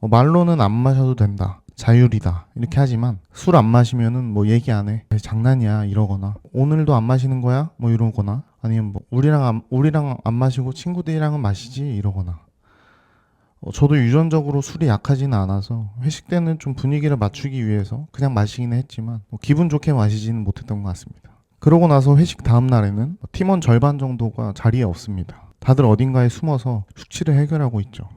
말로는 안 마셔도 된다, 자율이다 이렇게 하지만 술 안 마시면은 뭐 얘기 안 해, 장난이야 이러거나, 오늘도 안 마시는 거야 뭐 이러거나, 아니면 뭐 우리랑 안 마시고 친구들이랑은 마시지 이러거나. 저도 유전적으로 술이 약하지는 않아서 회식 때는 좀 분위기를 맞추기 위해서 그냥 마시기는 했지만 기분 좋게 마시지는 못했던 것 같습니다. 그러고 나서 회식 다음 날에는 팀원 절반 정도가 자리에 없습니다. 다들 어딘가에 숨어서 숙취를 해결하고 있죠.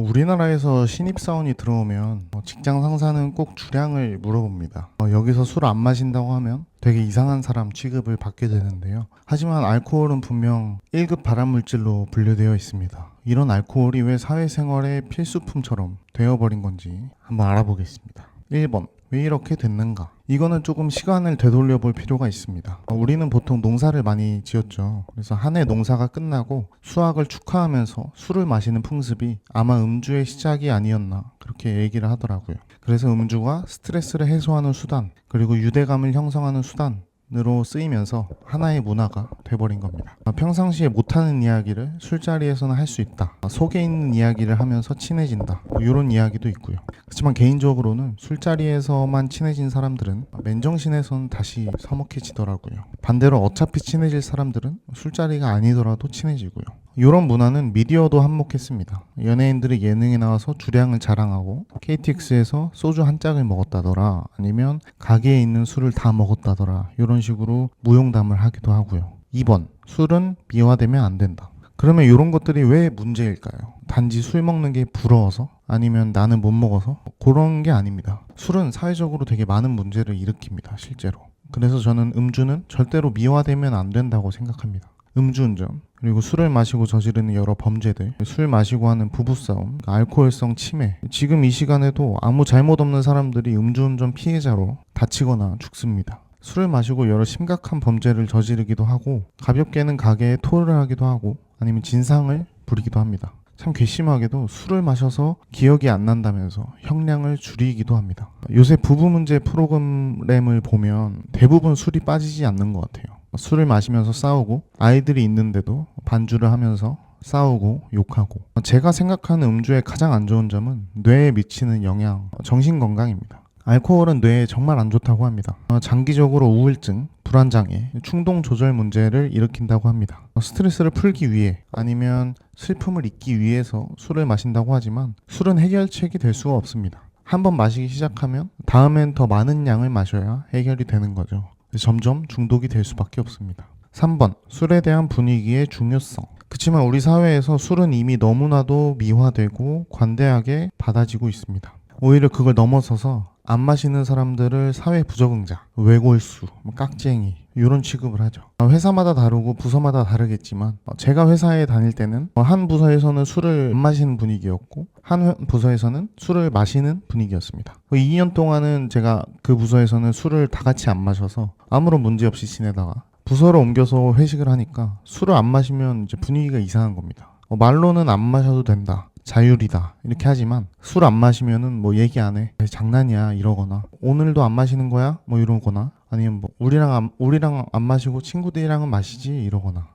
우리나라에서 신입사원이 들어오면 직장 상사는 꼭 주량을 물어봅니다. 여기서 술 안 마신다고 하면 되게 이상한 사람 취급을 받게 되는데요. 하지만 알코올은 분명 1급 발암물질로 분류되어 있습니다. 이런 알코올이 왜 사회생활의 필수품처럼 되어버린 건지 한번 알아보겠습니다. 1번, 왜 이렇게 됐는가? 이거는 조금 시간을 되돌려 볼 필요가 있습니다. 우리는 보통 농사를 많이 지었죠. 그래서 한 해 농사가 끝나고 수확을 축하하면서 술을 마시는 풍습이 아마 음주의 시작이 아니었나 그렇게 얘기를 하더라고요. 그래서 음주가 스트레스를 해소하는 수단, 그리고 유대감을 형성하는 수단으로 쓰이면서 하나의 문화가 돼버린 겁니다. 평상시에 못하는 이야기를 술자리에서는 할 수 있다, 속에 있는 이야기를 하면서 친해진다, 이런 이야기도 있고요. 그렇지만 개인적으로는 술자리에서만 친해진 사람들은 맨정신에서는 다시 서먹해지더라고요. 반대로 어차피 친해질 사람들은 술자리가 아니더라도 친해지고요. 이런 문화는 미디어도 한몫했습니다. 연예인들이 예능에 나와서 주량을 자랑하고 KTX에서 소주 한 짝을 먹었다더라, 아니면 가게에 있는 술을 다 먹었다더라, 이런 식으로 무용담을 하기도 하고요. 2번, 술은 미화되면 안 된다. 그러면 이런 것들이 왜 문제일까요? 단지 술 먹는 게 부러워서? 아니면 나는 못 먹어서? 그런 게 아닙니다. 술은 사회적으로 되게 많은 문제를 일으킵니다, 실제로. 그래서 저는 음주는 절대로 미화되면 안 된다고 생각합니다. 음주운전, 그리고 술을 마시고 저지르는 여러 범죄들, 술 마시고 하는 부부싸움, 알코올성 치매, 지금 이 시간에도 아무 잘못 없는 사람들이 음주운전 피해자로 다치거나 죽습니다. 술을 마시고 여러 심각한 범죄를 저지르기도 하고, 가볍게는 가게에 토를 하기도 하고, 아니면 진상을 부리기도 합니다. 참 괘씸하게도 술을 마셔서 기억이 안 난다면서 형량을 줄이기도 합니다. 요새 부부 문제 프로그램을 보면 대부분 술이 빠지지 않는 것 같아요. 술을 마시면서 싸우고, 아이들이 있는데도 반주를 하면서 싸우고 욕하고. 제가 생각하는 음주의 가장 안 좋은 점은 뇌에 미치는 영향, 정신건강입니다. 알코올은 뇌에 정말 안 좋다고 합니다. 장기적으로 우울증, 불안장애, 충동 조절 문제를 일으킨다고 합니다. 스트레스를 풀기 위해, 아니면 슬픔을 잊기 위해서 술을 마신다고 하지만 술은 해결책이 될 수가 없습니다. 한번 마시기 시작하면 다음엔 더 많은 양을 마셔야 해결이 되는 거죠. 점점 중독이 될 수밖에 없습니다. 3번, 술에 대한 분위기의 중요성. 그렇지만 우리 사회에서 술은 이미 너무나도 미화되고 관대하게 받아지고 있습니다. 오히려 그걸 넘어서서 안 마시는 사람들을 사회 부적응자, 외골수, 깍쟁이 이런 취급을 하죠. 회사마다 다르고 부서마다 다르겠지만 제가 회사에 다닐 때는 한 부서에서는 술을 안 마시는 분위기였고 한 부서에서는 술을 마시는 분위기였습니다. 2년 동안은 제가 그 부서에서는 술을 다 같이 안 마셔서 아무런 문제 없이 지내다가 부서로 옮겨서 회식을 하니까 술을 안 마시면 이제 분위기가 이상한 겁니다. 말로는 안 마셔도 된다, 자율이다 이렇게 하지만 술 안 마시면은 뭐 얘기 안 해, 장난이야 이러거나, 오늘도 안 마시는 거야 뭐 이러거나, 아니면 뭐 우리랑 안 마시고 친구들이랑은 마시지 이러거나.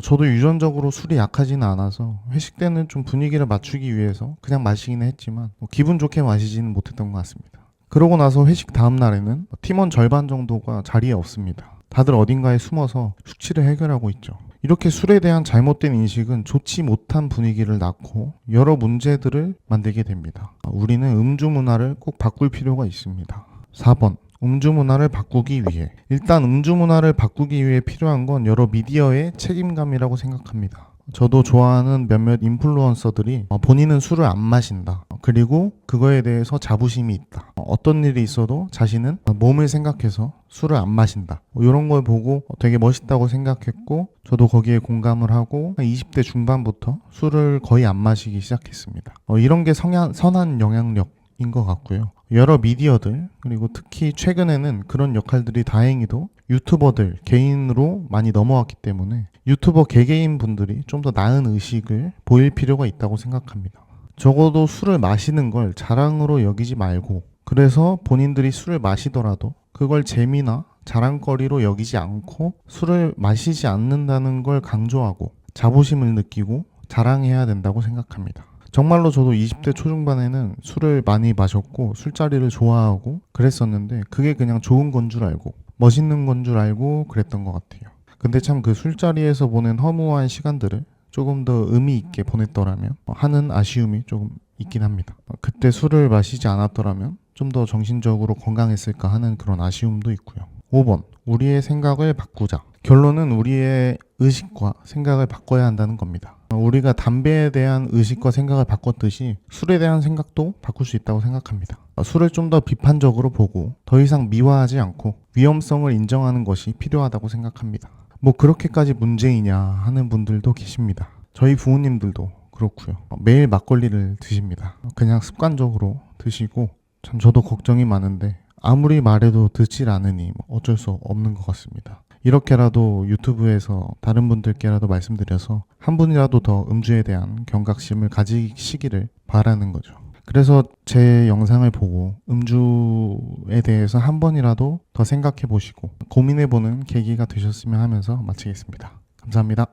저도 유전적으로 술이 약하지는 않아서 회식 때는 좀 분위기를 맞추기 위해서 그냥 마시기는 했지만 기분 좋게 마시지는 못했던 것 같습니다. 그러고 나서 회식 다음 날에는 팀원 절반 정도가 자리에 없습니다. 다들 어딘가에 숨어서 숙취를 해결하고 있죠. 이렇게 술에 대한 잘못된 인식은 좋지 못한 분위기를 낳고 여러 문제들을 만들게 됩니다. 우리는 음주 문화를 꼭 바꿀 필요가 있습니다. 4번, 음주 문화를 바꾸기 위해. 일단 음주 문화를 바꾸기 위해 필요한 건 여러 미디어의 책임감이라고 생각합니다. 저도 좋아하는 몇몇 인플루언서들이 본인은 술을 안 마신다, 그리고 그거에 대해서 자부심이 있다, 어떤 일이 있어도 자신은 몸을 생각해서 술을 안 마신다, 이런 걸 보고 되게 멋있다고 생각했고, 저도 거기에 공감을 하고 20대 중반부터 술을 거의 안 마시기 시작했습니다. 이런 게 선한 영향력인 것 같고요. 여러 미디어들, 그리고 특히 최근에는 그런 역할들이 다행히도 유튜버들 개인으로 많이 넘어왔기 때문에 유튜버 개개인 분들이 좀 더 나은 의식을 보일 필요가 있다고 생각합니다. 적어도 술을 마시는 걸 자랑으로 여기지 말고, 그래서 본인들이 술을 마시더라도 그걸 재미나 자랑거리로 여기지 않고 술을 마시지 않는다는 걸 강조하고 자부심을 느끼고 자랑해야 된다고 생각합니다. 정말로 저도 20대 초중반에는 술을 많이 마셨고 술자리를 좋아하고 그랬었는데 그게 그냥 좋은 건 줄 알고 멋있는 건 줄 알고 그랬던 것 같아요. 근데 참 그 술자리에서 보낸 허무한 시간들을 조금 더 의미 있게 보냈더라면 하는 아쉬움이 조금 있긴 합니다. 그때 술을 마시지 않았더라면 좀 더 정신적으로 건강했을까 하는 그런 아쉬움도 있고요. 5번, 우리의 생각을 바꾸자. 결론은 우리의 의식과 생각을 바꿔야 한다는 겁니다. 우리가 담배에 대한 의식과 생각을 바꿨듯이 술에 대한 생각도 바꿀 수 있다고 생각합니다. 술을 좀 더 비판적으로 보고 더 이상 미화하지 않고 위험성을 인정하는 것이 필요하다고 생각합니다. 뭐 그렇게까지 문제이냐 하는 분들도 계십니다. 저희 부모님들도 그렇고요. 매일 막걸리를 드십니다. 그냥 습관적으로 드시고 참 저도 걱정이 많은데 아무리 말해도 듣질 않으니 어쩔 수 없는 것 같습니다. 이렇게라도 유튜브에서 다른 분들께라도 말씀드려서 한 분이라도 더 음주에 대한 경각심을 가지시기를 바라는 거죠. 그래서 제 영상을 보고 음주에 대해서 한 번이라도 더 생각해 보시고 고민해 보는 계기가 되셨으면 하면서 마치겠습니다. 감사합니다.